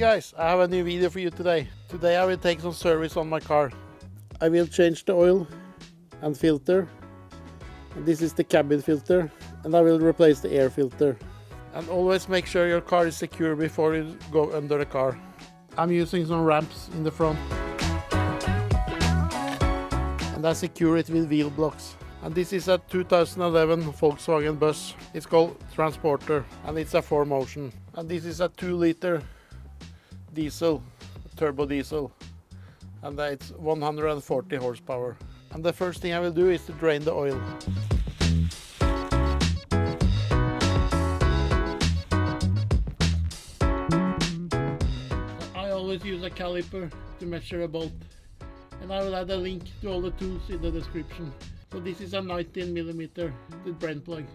guys, I have a new video for you today. Today I will take some service on my car. I will change the oil and filter. And this is the cabin filter, and I will replace the air filter. And always make sure your car is secure before you go under the car. I'm using some ramps in the front. And I secure it with wheel blocks. And this is a 2011 Volkswagen bus. It's called Transporter, and it's a 4Motion. And this is a 2-liter diesel, turbo diesel, and it's 140 horsepower. And the first thing I will do is to drain the oil. I always use a caliper to measure a bolt, and I will add a link to all the tools in the description. So this is a 19mm the drain plug.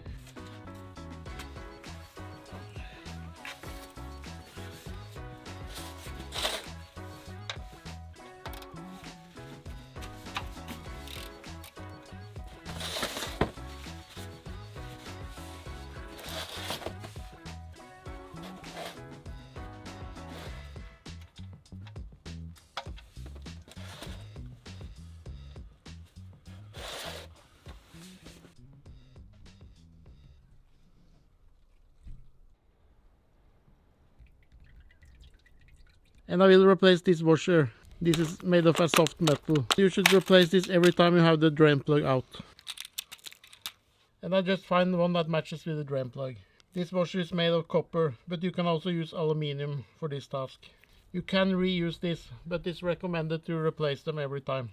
And I will replace this washer. This is made of a soft metal. You should replace this every time you have the drain plug out. And I just find one that matches with the drain plug. This washer is made of copper, but you can also use aluminium for this task. You can reuse this, but it's recommended to replace them every time.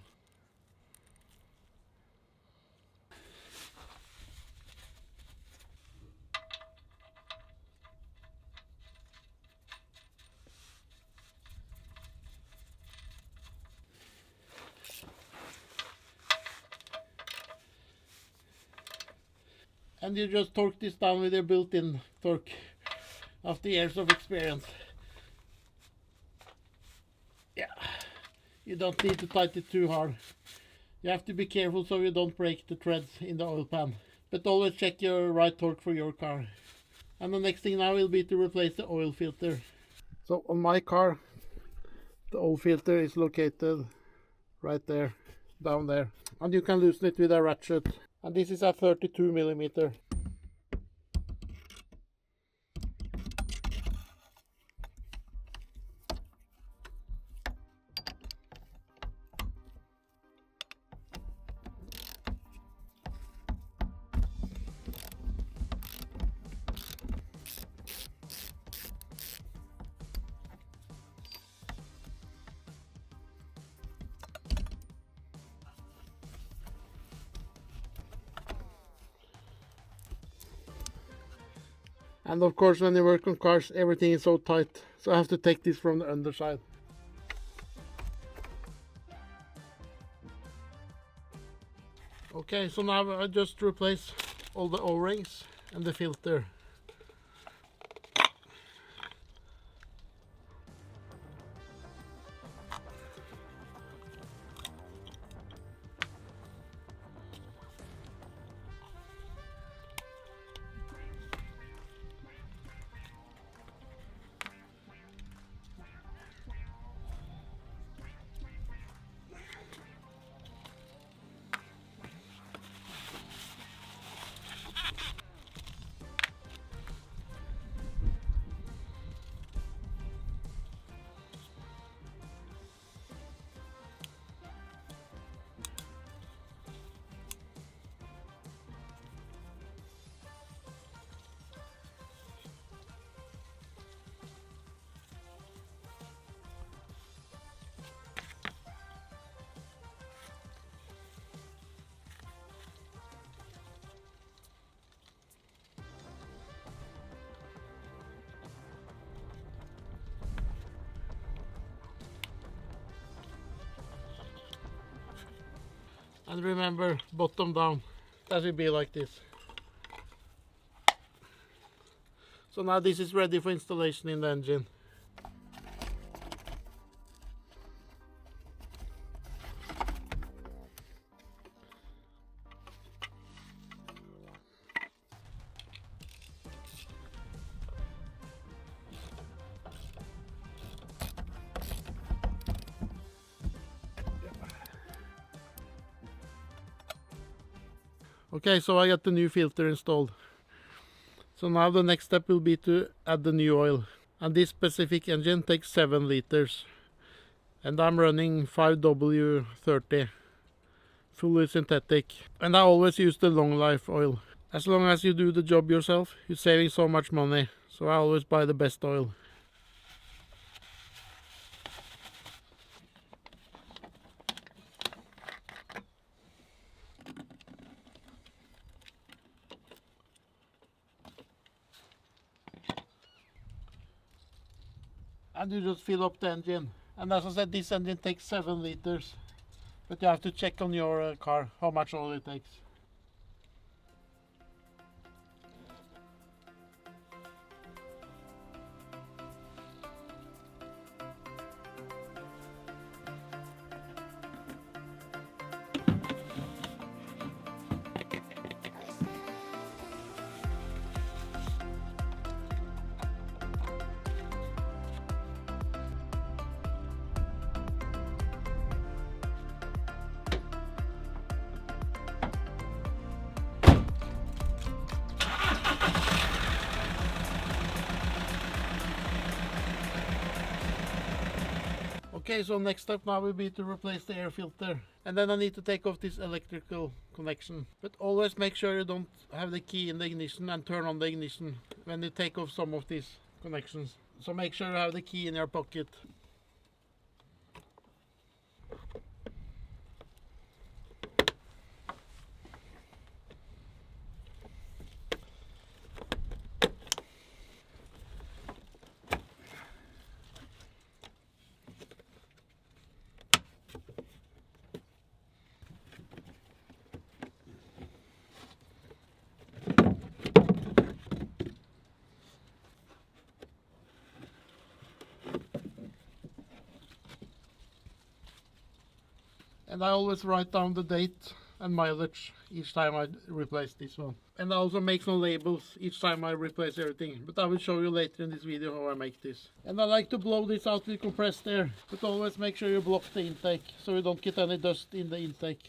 And you just torque this down with your built-in torque after years of experience. Yeah, you don't need to tighten it too hard. You have to be careful so you don't break the threads in the oil pan. But always check your right torque for your car. And the next thing now will be to replace the oil filter. So on my car, the oil filter is located right there, down there. And you can loosen it with a ratchet. And this is a 32mm. And of course, when you work on cars, everything is so tight. So I have to take this from the underside. Okay, so now I just replace all the O-rings and the filter. And remember, bottom down. That will be like this. So now this is ready for installation in the engine. Okay, so I got the new filter installed. So now the next step will be to add the new oil. And this specific engine takes 7 liters. And I'm running 5W30. Fully synthetic. And I always use the long life oil. As long as you do the job yourself, you're saving so much money. So I always buy the best oil. And you just fill up the engine. And as I said, this engine takes 7 liters. But you have to check on your car how much oil it takes. Okay, so next step now will be to replace the air filter. And then I need to take off this electrical connection. But always make sure you don't have the key in the ignition and turn on the ignition when you take off some of these connections. So make sure you have the key in your pocket. And I always write down the date and mileage each time I replace this one. And I also make some labels each time I replace everything. But I will show you later in this video how I make this. And I like to blow this out with compressed air. But always make sure you block the intake so you don't get any dust in the intake.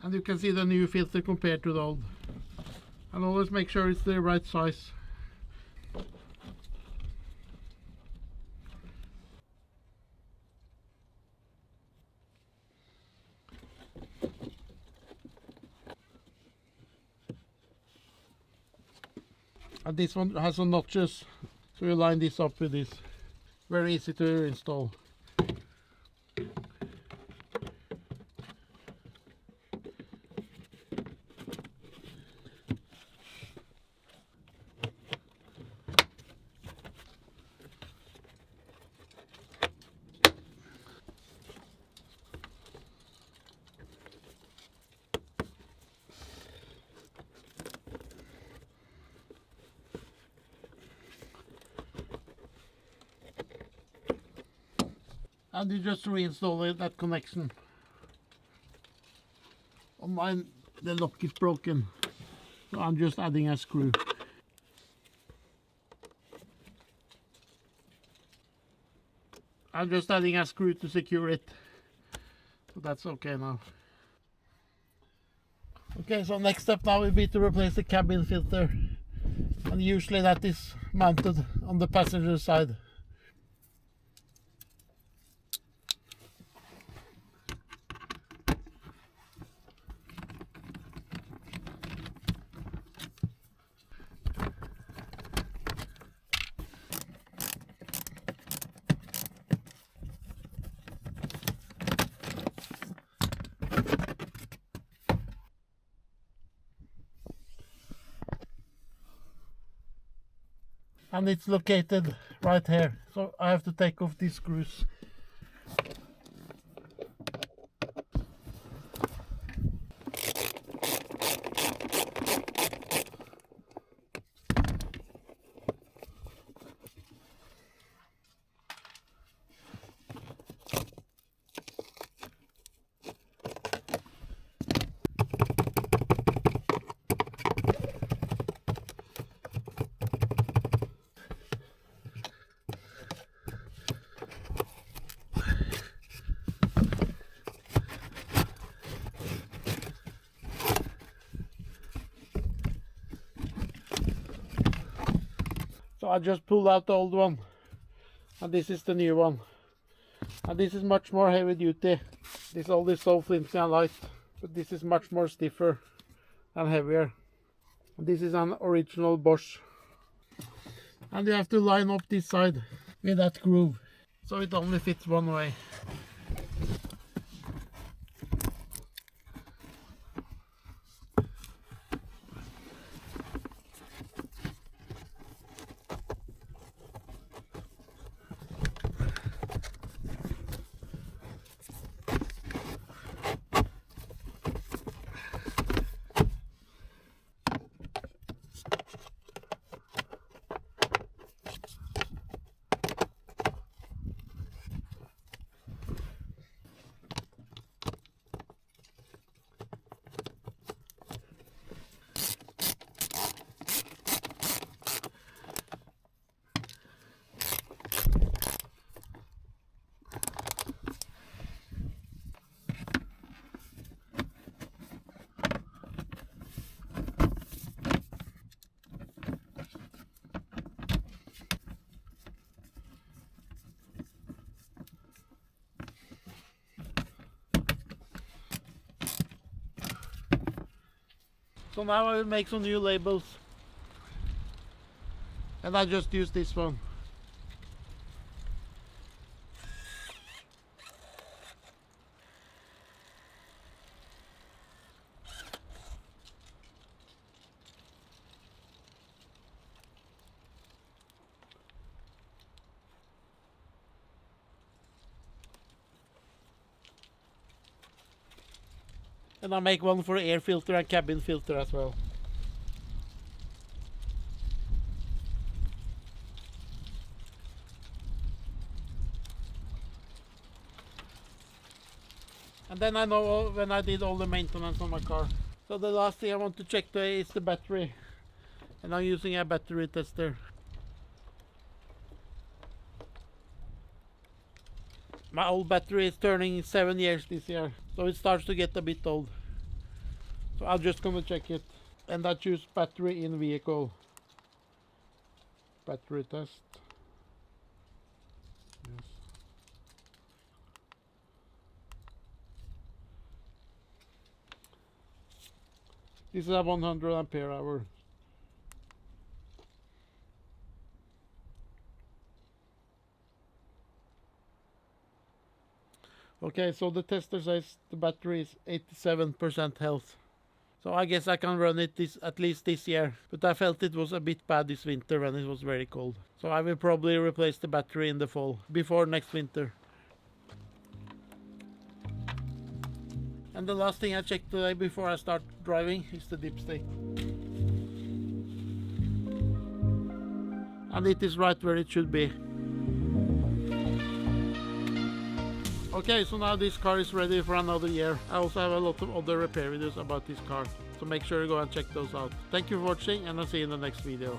And you can see the new filter compared to the old. And always make sure it's the right size. And this one has some notches, so you line this up with this. Very easy to install. And you just reinstall that connection. On mine, the lock is broken, so I'm just adding a screw. I'm just adding a screw to secure it, so that's okay now. Okay, so next step now will be to replace the cabin filter, and usually that is mounted on the passenger side. And it's located right here, so I have to take off these screws. So I just pulled out the old one, and this is the new one. And this is much more heavy duty. This old is so flimsy and light, but this is much more stiffer and heavier. This is an original Bosch. And you have to line up this side with that groove, so it only fits one way. So now I will make some new labels, and I just use this one. And I make one for air filter and cabin filter as well. And then I know when I did all the maintenance on my car. So the last thing I want to check today is the battery. And I'm using a battery tester. My old battery is turning 7 years this year, so it starts to get a bit old. So I'm just gonna check it. And I choose battery in vehicle. Battery test. Yes. This is a 100 ampere hour. Okay, so the tester says the battery is 87% health. So I guess I can run it at least this year. But I felt it was a bit bad this winter when it was very cold. So I will probably replace the battery in the fall, before next winter. And the last thing I checked today before I start driving is the dipstick. And it is right where it should be. Okay, so now this car is ready for another year. I also have a lot of other repair videos about this car, so make sure you go and check those out. Thank you for watching, and I'll see you in the next video.